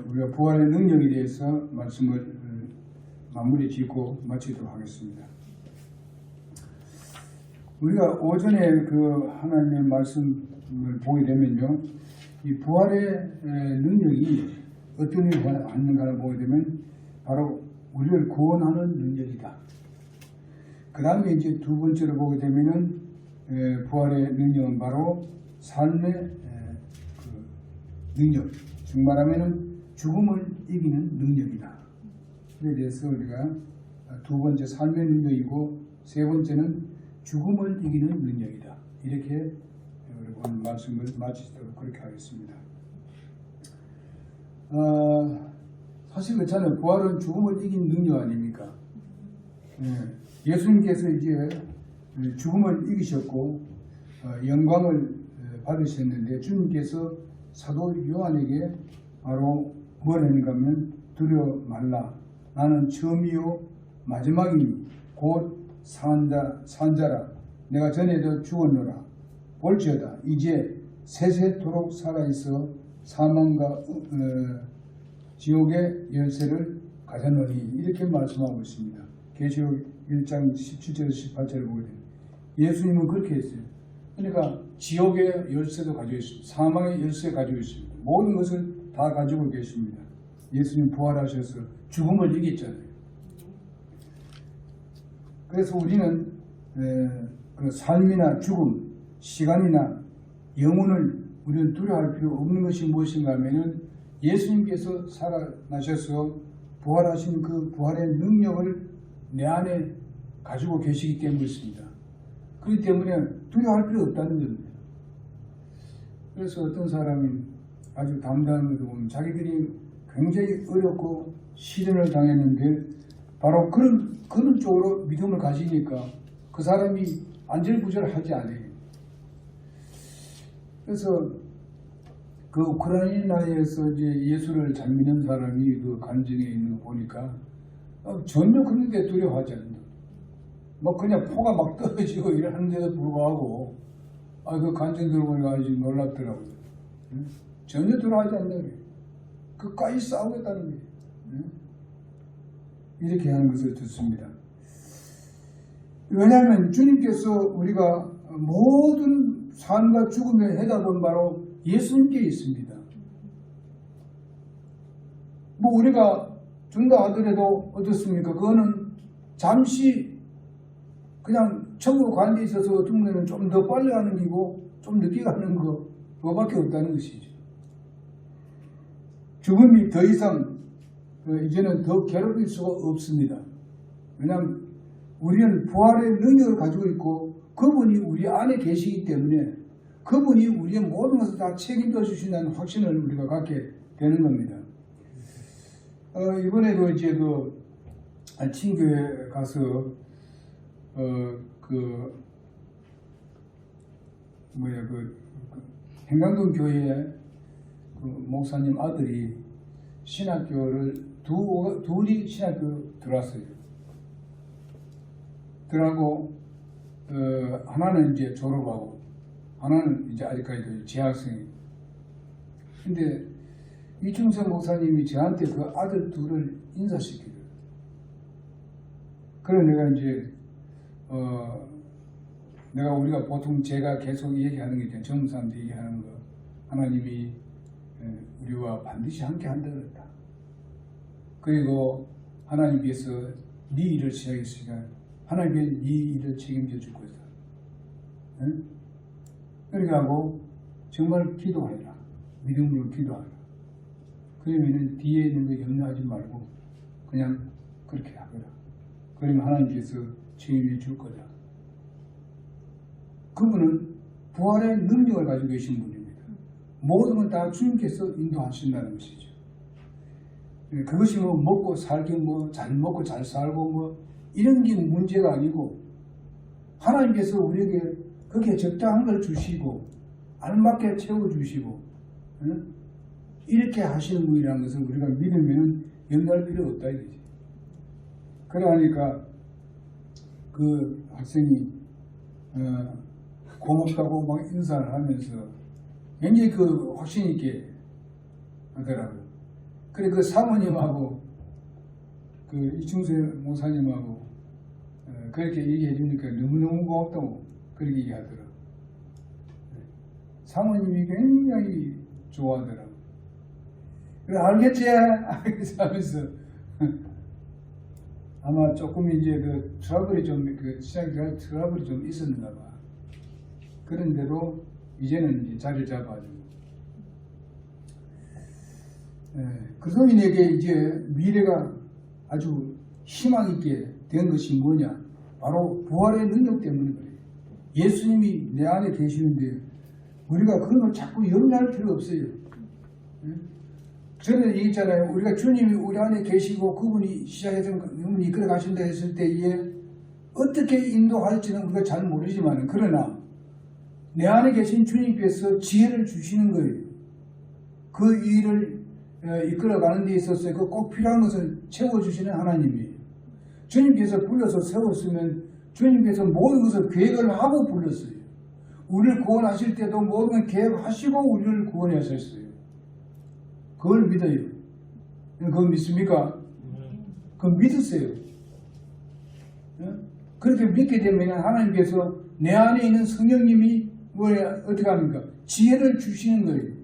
우리가 부활의 능력에 대해서 말씀을 마무리 짓고 마치도록 하겠습니다. 우리가 오전에 그 하나님의 말씀을 보게 되면요, 이 부활의 능력이 어떤 일을 하는가를 보게 되면 바로 우리를 구원하는 능력이다. 그 다음에 이제 두 번째로 보게 되면은 부활의 능력은 바로 삶의 그 능력, 즉 말하면은 죽음을 이기는 능력이다. 그에 대해서 우리가 두 번째 삶의 능력이고 세 번째는 죽음을 이기는 능력이다. 이렇게 오늘 말씀을 마치도록 그렇게 하겠습니다. 사실 그렇잖아요. 부활은 죽음을 이긴 능력 아닙니까? 예수님께서 이제 죽음을 이기셨고 영광을 받으셨는데 주님께서 사도 요한에게 바로 뭘 했는가 하면 두려워 말라. 나는 처음이요 마지막이니 곧 산자라. 내가 전에도 죽었노라. 볼지어다 이제 세세토록 살아있어 사망과 지옥의 열쇠를 가져노니 이렇게 말씀하고 있습니다. 계시록 1장 17절 18절을 보게 됩니다. 예수님은 그렇게 했어요. 그러니까 지옥의 열쇠도 가지고 있습니다. 사망의 열쇠 가지고 있습니다. 모든 것을 다 가지고 계십니다. 예수님 부활하셔서 죽음을 이겼잖아요. 그래서 우리는 그 삶이나 죽음, 시간이나 영혼을 우리는 두려워할 필요 없는 것이 무엇인가 하면은 예수님께서 살아나셔서 부활하신 그 부활의 능력을 내 안에 가지고 계시기 때문이었습니다. 그렇기 때문에 두려워할 필요 없다는 겁니다. 그래서 어떤 사람이 아주 담대한 것을 보면 자기들이 굉장히 어렵고 시련을 당했는데 바로 그런 쪽으로 믿음을 가지니까 그 사람이 안절부절하지 않아요. 그래서 그 우크라이나에서 이제 예수를 잘 믿는 사람이 그 간증에 있는 거 보니까 전혀 그런데 두려워하지 않는다. 막 그냥 포가 막 떨어지고 이러는데도 불구하고 그 간증 들어보니까 아주 놀랍더라고요. 전혀 두려워하지 않는다. 끝까지 싸우겠다는 거예요. 이렇게 하는 것을 듣습니다. 왜냐하면 주님께서 우리가 모든 삶과 죽음의 해답은 바로 예수님께 있습니다. 뭐 우리가 준다 하더라도 어떻습니까? 그거는 잠시 그냥 천국으로 가는 데 있어서 죽으면 좀 더 빨리 가는 기고 좀 늦게 가는 거 그거밖에 없다는 것이죠. 죽음이 더 이상 이제는 더 괴롭힐 수가 없습니다. 왜냐하면 우리는 부활의 능력을 가지고 있고 그분이 우리 안에 계시기 때문에 그분이 우리의 모든 것을 다 책임져 주신다는 확신을 우리가 갖게 되는 겁니다. 이번에도 이제 그 친교회 가서 행강동 교회에 그 목사님 아들이 신학교를 둘이 신학교 들어왔어요. 들어가고 하나는 이제 졸업하고 하나는 이제 아직까지도 재학생이에요. 근데 이충성 목사님이 저한테 그 아들 둘을 인사시켜요. 그래 내가 이제 우리가 보통 제가 계속 얘기하는 게 있잖아요. 젊은 사람들 얘기하는 거. 하나님이 우리와 반드시 함께 한다 그랬다. 그리고 하나님께서 네 일을 시작했으니까 하나님께서 네 일을 책임져 줄 것이다. 응? 그렇게 하고 정말 기도하라. 믿음으로 기도하라. 그러면은 뒤에 있는 거 염려하지 말고 그냥 그렇게 하거라. 그러면 하나님께서 책임져 줄 거다. 그분은 부활의 능력을 가지고 계신 분입니다. 모든 건 다 주님께서 인도하신다는 것이죠. 그것이 뭐 먹고 살기 뭐 잘 먹고 잘 살고 뭐 이런 게 문제가 아니고 하나님께서 우리에게 그렇게 적당한 걸 주시고 알맞게 채워주시고 이렇게 하시는 분이라는 것을 우리가 믿으면 염려할 필요 없다 이거지. 그러니까 그 학생이 고맙다고 막 인사를 하면서 굉장히 그 확신 있게 하더라고요. 그래 그 사모님하고 그 이충수 목사님하고 그렇게 얘기해 주니까 너무너무 고맙다고 그렇게 얘기하더라고. 사모님이 굉장히 좋아하더라고. 그래 알겠지? 하면서 아마 조금 이제 그 트러블이 좀 그 시장에 들어갈 트러블이 좀 있었는가 봐. 그런데도 이제는 이제 자리를 잡아가지고 그리스도인에게 이제 미래가 아주 희망 있게 된 것이 뭐냐? 바로 부활의 능력 때문에 그래요. 예수님이 내 안에 계시는데 우리가 그런 걸 자꾸 염려할 필요 없어요. 전에 얘기했잖아요. 우리가 주님이 우리 안에 계시고 그분이 시작해서 그분이 이끌어 가신다 했을 때에 어떻게 인도할지는 우리가 잘 모르지만 그러나 내 안에 계신 주님께서 지혜를 주시는 거예요. 그 일을 이끌어가는 데 있어서 그 꼭 필요한 것을 채워주시는 하나님이에요. 주님께서 불러서 세웠으면 주님께서 모든 것을 계획을 하고 불렀어요. 우리를 구원하실 때도 모든 걸 계획하시고 우리를 구원하셨어요. 그걸 믿어요. 그걸 믿습니까? 그걸 믿으세요. 그렇게 믿게 되면 하나님께서 내 안에 있는 성령님이 어떻게 합니까? 지혜를 주시는 거예요.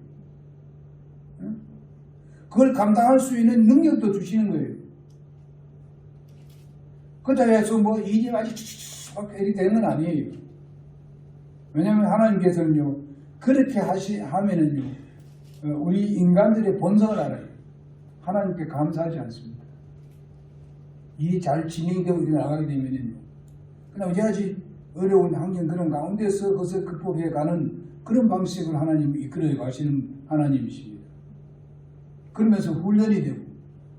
그걸 감당할 수 있는 능력도 주시는 거예요. 그렇다고 해서 뭐 일이 아주 이렇게 되는 건 아니에요. 왜냐하면 하나님께서는요, 그렇게 하면은요, 우리 인간들의 본성을 알아요. 하나님께 감사하지 않습니다. 일이 잘 진행되고 이렇게 나가게 되면은요, 그냥 여러 가지 어려운 환경 그런 가운데서 그것을 극복해 가는 그런 방식으로 하나님이 이끌어 가시는 하나님이십니다. 그러면서 훈련이 되고,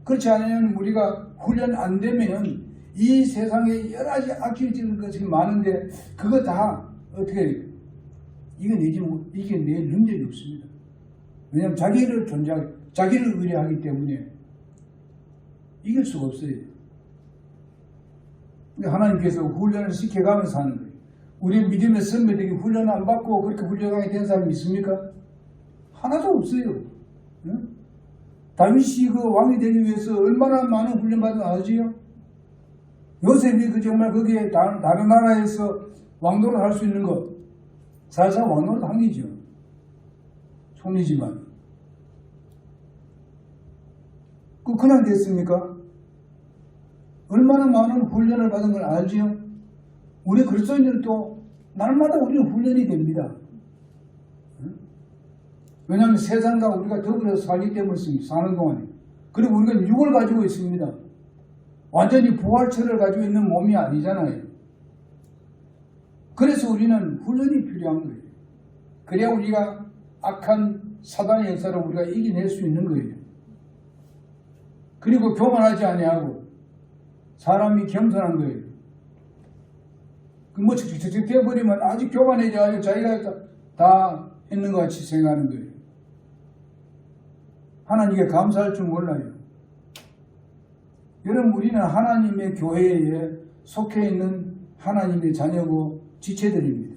그렇지 않으면 우리가 훈련 안 되면은 이 세상에 여러 가지 악기는 것이 많은데 그거 다 어떻게 해요? 이겨낼 능력이 없습니다. 왜냐하면 자기를 의뢰하기 때문에 이길 수가 없어요. 하나님께서 훈련을 시켜가면서 하는 거예요. 우리 믿음의 선배들이 훈련 안 받고 그렇게 훈련하게 된 사람이 있습니까? 하나도 없어요. 응? 다윗이 그 왕이 되기 위해서 얼마나 많은 훈련 받은 아지요? 요셉이 그 정말 거기에 다른 나라에서 왕노릇 할 수 있는 것, 사실상 왕노릇 한 게죠. 총리지만. 그냥 됐습니까? 얼마나 많은 훈련을 받은 걸 알지요? 우리 그리스도인들도 날마다 우리는 훈련이 됩니다. 왜냐하면 세상과 우리가 더불어 살기 때문에 사는 동안에. 그리고 우리가 육을 가지고 있습니다. 완전히 부활체를 가지고 있는 몸이 아니잖아요. 그래서 우리는 훈련이 필요한 거예요. 그래야 우리가 악한 사단의 역사를 우리가 이겨낼 수 있는 거예요. 그리고 교만하지 아니하고 사람이 겸손한 거예요. 뭐 척척척 되어버리면 아주 교만해져가지고 자기가 다 했는 것 같이 생각하는 거예요. 하나님께 감사할 줄 몰라요. 여러분, 우리는 하나님의 교회에 속해 있는 하나님의 자녀고 지체들입니다.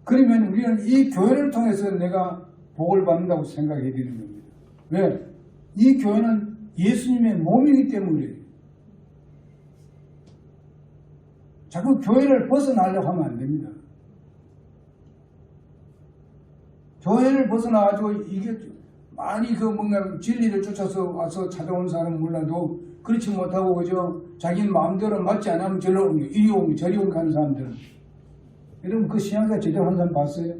그러면 우리는 이 교회를 통해서 내가 복을 받는다고 생각해야 되는 겁니다. 왜? 이 교회는 예수님의 몸이기 때문에 자꾸 교회를 벗어나려고 하면 안 됩니다. 교회를 벗어나가지고 이게 많이 그 뭔가 진리를 쫓아서 와서 찾아온 사람은 몰라도 그렇지 못하고 그저 자기 마음대로 맞지 않으면 절로 옮겨 이리 옮겨 저리 옮겨 하는 사람들은, 여러분 그 신앙생활 제대로 한 사람 봤어요?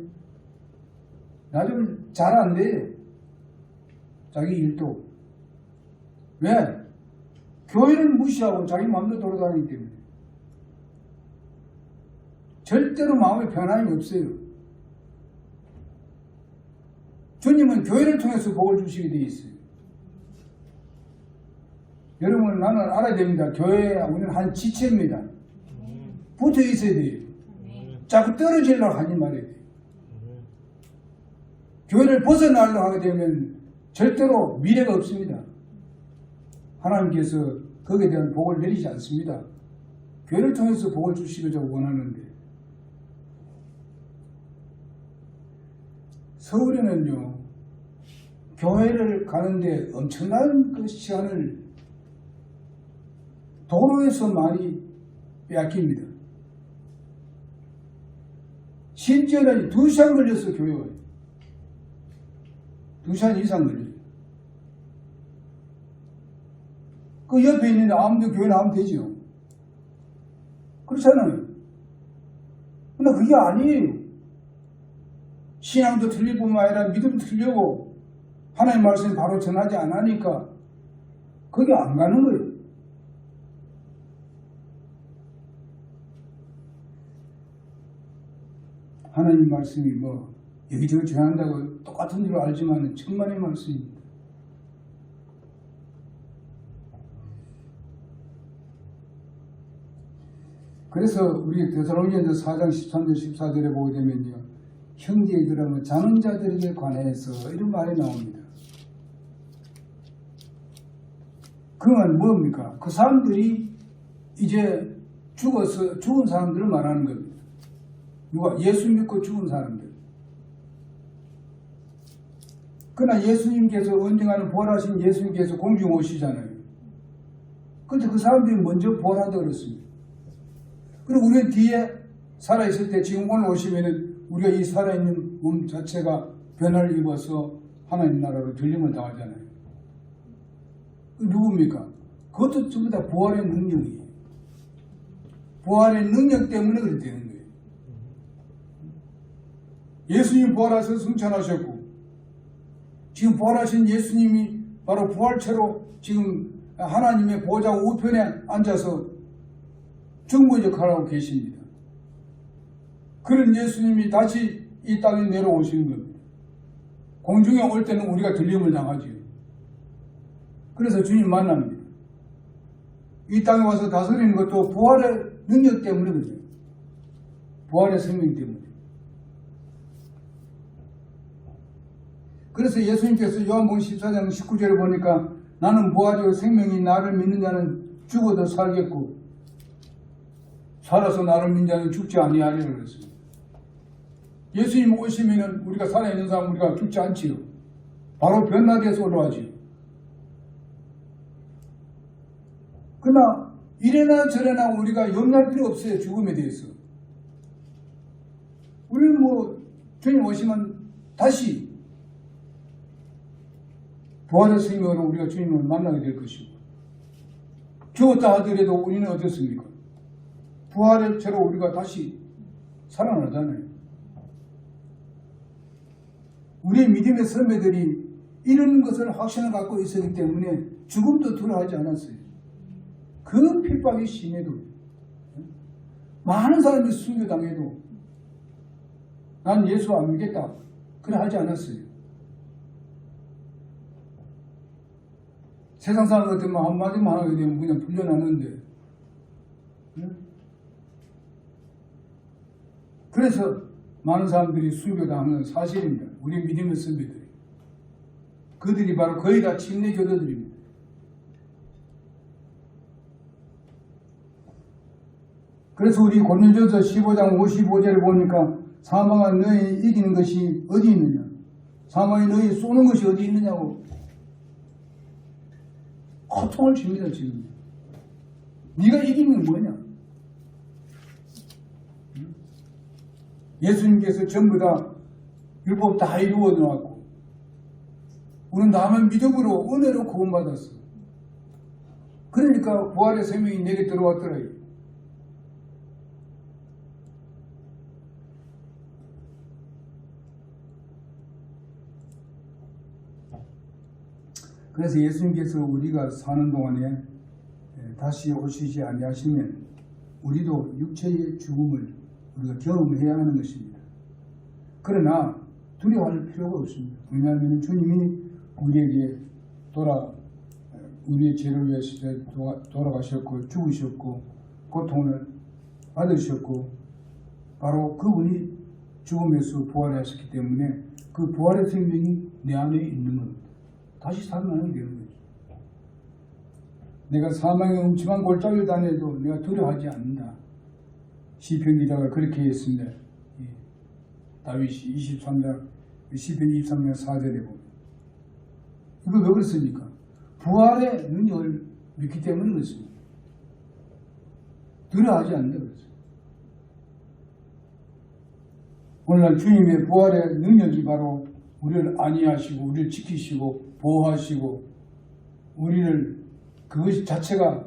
나중에 잘 안 돼요. 자기 일도. 왜? 교회를 무시하고 자기 마음대로 돌아다니기 때문에. 절대로 마음의 변함이 없어요. 주님은 교회를 통해서 복을 주시게 되어 있어요. 여러분, 나는 알아야 됩니다. 교회에 우리는 한 지체입니다. 붙어 있어야 돼요. 자꾸 떨어지려고 하지 말아야 돼요. 교회를 벗어나려고 하게 되면 절대로 미래가 없습니다. 하나님께서 거기에 대한 복을 내리지 않습니다. 교회를 통해서 복을 주시기를 원하는데, 서울에는요 교회를 가는데 엄청난 그 시간을 도로에서 많이 빼앗깁니다. 심지어는 2시간 걸렸어, 교회에. 2시간 이상 걸려요. 그 옆에 있는데 아무도 교회 나오면 되죠. 그렇잖아요. 근데 그게 아니에요. 신앙도 틀릴 뿐만 아니라 믿음도 틀리고 하나님 말씀이 바로 전하지 않으니까 거기 안 가는 거예요. 하나님 말씀이 뭐 여기저기 전한다고 똑같은 줄 알지만 천만의 말씀입니다. 그래서 우리 데살로니가서 4장 13절 14절에 보게 되면요, 형제들은 자는 자들에게 관해서 이런 말이 나옵니다. 그건 뭡니까? 그 사람들이 이제 죽은 사람들을 말하는 겁니다. 누가? 예수 믿고 죽은 사람들. 그러나 예수님께서 언젠가는 부활하신 예수님께서 공중에 오시잖아요. 그런데 그 사람들이 먼저 부활한다고 그랬습니다. 그리고 우리 뒤에 살아있을 때 지금 오늘 오시면은 우리가 이 살아있는 몸 자체가 변화를 입어서 하나님 나라로 들림을 당하잖아요. 누굽니까? 그것도 전부 다 부활의 능력이에요. 부활의 능력 때문에 그렇게 되는 거예요. 예수님 부활하셔서 승천하셨고, 지금 부활하신 예수님이 바로 부활체로 지금 하나님의 보좌 우편에 앉아서 중보 역할을 하고 계십니다. 그런 예수님이 다시 이 땅에 내려오시는 겁니다. 공중에 올 때는 우리가 들림을 당하지요. 그래서 주님 만납니다. 이 땅에 와서 다스리는 것도 부활의 능력 때문에 그래요. 부활의 생명 때문에. 그래서 예수님께서 요한복음 14장 19절에 보니까 나는 부활이요 생명이 나를 믿는 자는 죽어도 살겠고 살아서 나를 믿는 자는 죽지 아니하리라 그랬어요. 예수님 오시면은 우리가 살아있는 사람 우리가 죽지 않지요. 바로 변화돼서 올라가지요. 그러나 이래나 저래나 우리가 염려할 필요 없어요. 죽음에 대해서. 우리는 주님 오시면 다시 부활의 생명으로 우리가 주님을 만나게 될 것이고, 죽었다 하더라도 우리는 어떻습니까? 부활의 채로 우리가 다시 살아나잖아요. 우리의 믿음의 선배들이 이런 것을 확신을 갖고 있었기 때문에 죽음도 두려워하지 않았어요. 그 핍박이 심해도 많은 사람들이 순교당해도 난 예수 안 믿겠다 그래 하지 않았어요. 세상 사람 같으면 한마디만 하게 되면 그냥 풀려나는데, 그래서 많은 사람들이 순교당하는 사실입니다. 우리 믿음의 선배들이. 그들이 바로 거의 다 침례 교도들입니다. 그래서 우리 고린도전서 15장 55절에 보니까 사망한 너희 이기는 것이 어디 있느냐? 사망이 너희 쏘는 것이 어디 있느냐고 고통을 줍니다. 지금 네가 이기는 게 뭐냐? 예수님께서 전부 다 율법 다 이루어 놓았고 우리는 다만 믿음으로 은혜로 구원받았어. 그러니까 부활의 생명이 내게 들어왔더라. 그래서 예수님께서 우리가 사는 동안에 다시 오시지 아니하시면 우리도 육체의 죽음을 우리가 경험해야 하는 것입니다. 그러나 두려워할 필요가 없습니다. 왜냐하면 주님이 우리에게 우리의 죄를 위해서 돌아가셨고 죽으셨고 고통을 받으셨고 바로 그분이 죽음에서 부활하셨기 때문에 그 부활의 생명이 내 안에 있는 겁니다. 다시 살아나게 되는 거죠. 내가 사망의 음침한 골짜기를 다녀도 내가 두려워하지 않는다. 시편 기자가 그렇게 했습니다. 다윗이 시편 23장 4절에 보면 이거 왜 그렇습니까? 부활의 능력을 믿기 때문에 그렇습니다. 두려워하지 않는다 그랬어요. 오늘날 주님의 부활의 능력이 바로 우리를 안위하시고 우리를 지키시고 보호하시고 우리를 그것 자체가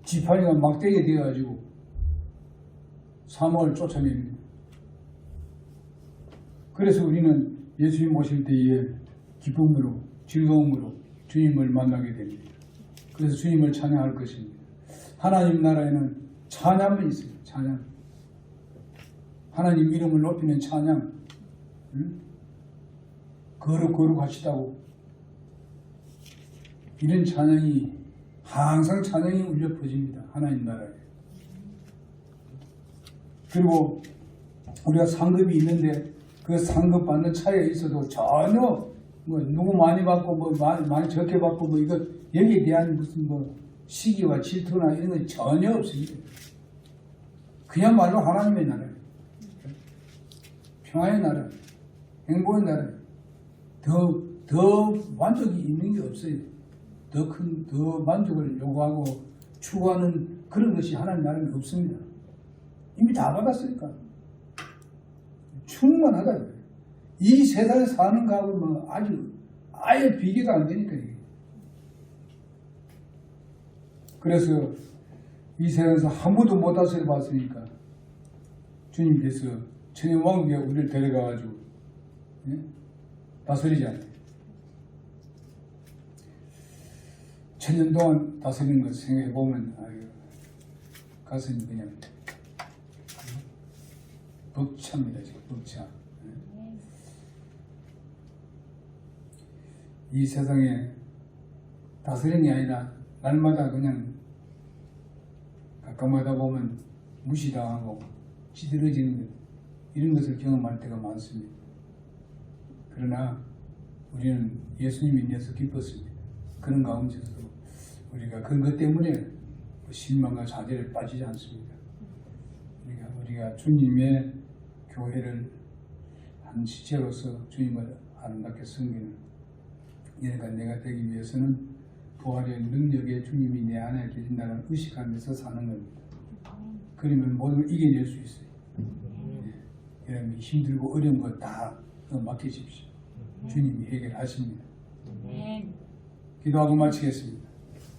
지팡이가 막대기 되어가지고 사망을 쫓아냅니다. 그래서 우리는 예수님 모실 때에 기쁨으로 즐거움으로 주님을 만나게 됩니다. 그래서 주님을 찬양할 것입니다. 하나님 나라에는 찬양이 있어요. 찬양. 하나님 이름을 높이는 찬양. 거룩하시다고. 이런 찬양이 항상 찬양이 울려 퍼집니다. 하나님 나라에. 그리고 우리가 상급이 있는데 그 상급 받는 차이가 있어도 전혀 뭐 누구 많이 받고 뭐 많이 적게 받고 뭐 이거 여기에 대한 무슨 뭐 시기와 질투나 이런 건 전혀 없습니다. 그야말로 하나님의 나라예요. 평화의 나라, 행복의 나라. 더 만족이 있는 게 없어요. 더 만족을 요구하고 추구하는 그런 것이 하나님 나라는 없습니다. 이미 다 받았으니까. 충만하다. 이 세상에 사는 거하고 뭐 아예 비교가 안 되니까. 이게. 그래서 이 세상에서 한 번도 못 다스려 봤으니까 주님께서 천연왕국에 우리를 데려가가지고 다스리지 않아요. 천년 동안 다스리는 것 생각해보면 가슴이 그냥 벅찹니다. 지금 벅차. 이 세상에 다스리는 게 아니라 날마다 그냥 가끔마다 보면 무시당하고 찌들어지는 것, 이런 것을 경험할 때가 많습니다. 그러나 우리는 예수님이 인해서 기뻤습니다. 그런 가운데서도 우리가 그것 때문에 실망과 좌절에 빠지지 않습니다. 우리가 주님의 교회를 한 지체로서 주님을 아름답게 섬기는 얘가 내가 되기 위해서는 부활의 능력에 주님이 내 안에 계신다는 의식하면서 사는 겁니다. 그러면 모든 걸 이겨낼 수 있어요. 여러분 힘들고 어려운 거 다 맡기십시오. 주님이 해결하십니다. 기도하고 마치겠습니다.